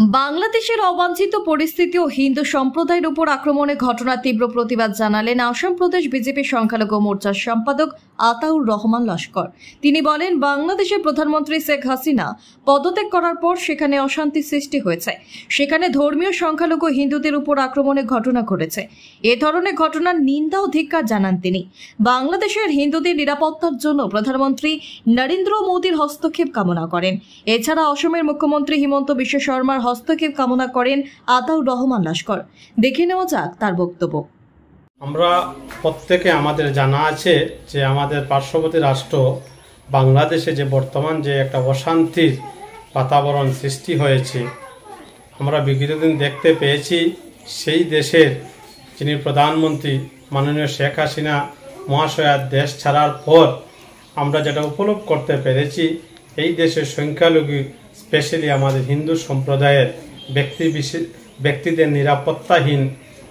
বাংলাদেশের অবাঞ্ছিত পরিস্থিতি ও হিন্দু সম্প্রদায়ের উপর আক্রমণের ঘটনার তীব্র প্রতিবাদ জানালেন আসাম প্রদেশ বিজেপি সংখ্যালঘু মোর্চার সম্পাদক আতাউর রহমান লস্কর। তিনি বলেন, বাংলাদেশের প্রধানমন্ত্রী শেখ হাসিনা পদত্যাগ করার পর সেখানে অশান্তি সৃষ্টি হয়েছে। সেখানে ধর্মীয় সংখ্যালঘু হিন্দুদের উপর আক্রমণের ঘটনা ঘটেছে। এ ধরনের ঘটনার নিন্দা ও ধিক্কার জানান তিনি। বাংলাদেশের হিন্দুদের নিরাপত্তার জন্য প্রধানমন্ত্রী নরেন্দ্র মোদীর হস্তক্ষেপ কামনা করেন। এছাড়া অসমের মুখ্যমন্ত্রী হিমন্ত বিশ্ব শর্মার হস্তক্ষেপ কামনা করেন আতাউর রহমান লস্কর। দেখে নেওয়া যাক তার বক্তব্য। আমরা প্রত্যেকে আমাদের জানা আছে যে আমাদের পার্শ্ববর্তী রাষ্ট্র বাংলাদেশে যে বর্তমান যে একটা অশান্তির বাতাবরণ সৃষ্টি হয়েছে, আমরা বিগত দিন দেখতে পেয়েছি সেই দেশের যিনি প্রধানমন্ত্রী মাননীয় শেখ হাসিনা মহাশয়ার দেশ ছাড়ার পর আমরা যেটা উপলব্ধি করতে পেরেছি, এই দেশের সংখ্যালঘু স্পেশালি আমাদের হিন্দু সম্প্রদায়ের ব্যক্তিদের নিরাপত্তাহীন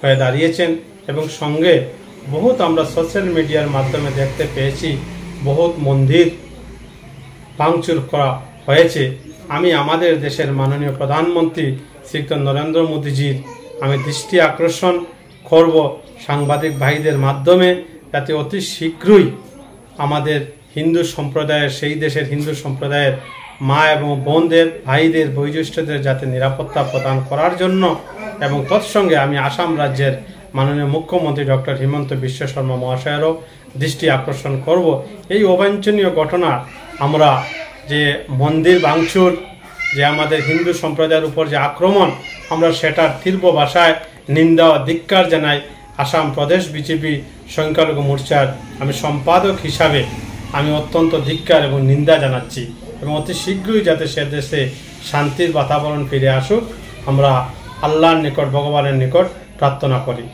হয়ে দাঁড়িয়েছেন এবং সঙ্গে বহুত আমরা সোশ্যাল মিডিয়ার মাধ্যমে দেখতে পেয়েছি বহুত মন্দির ভাঙচুর করা হয়েছে। আমি আমাদের দেশের মাননীয় প্রধানমন্ত্রী শ্রীযুক্ত নরেন্দ্র মোদীজির আমি দৃষ্টি আকর্ষণ করব সাংবাদিক ভাইদের মাধ্যমে, যাতে অতি শীঘ্রই আমাদের হিন্দু সম্প্রদায়ের সেই দেশের হিন্দু সম্প্রদায়ের মা এবং বোনদের ভাইদের বয়োজ্যেষ্ঠদের যাতে নিরাপত্তা প্রদান করার জন্য, এবং তৎসঙ্গে আমি আসাম রাজ্যের মাননীয় মুখ্যমন্ত্রী ডক্টর হিমন্ত বিশ্ব শর্মা মহাশয়েরও দৃষ্টি আকর্ষণ করব। এই অবাঞ্ছনীয় ঘটনা আমরা যে মন্দির ভাঙচুর, যে আমাদের হিন্দু সম্প্রদায়ের উপর যে আক্রমণ, আমরা সেটার তীব্র ভাষায় নিন্দা ও ধিক্কার জানাই। আসাম প্রদেশ বিজেপি সংখ্যালঘু মোর্চার আমি সম্পাদক হিসাবে আমি অত্যন্ত ধিক্কার এবং নিন্দা জানাচ্ছি এবং অতি শীঘ্রই যাতে সে দেশে শান্তির বাতাবরণ ফিরে আসুক আমরা আল্লাহর নিকট, ভগবানের নিকট প্রার্থনা করি।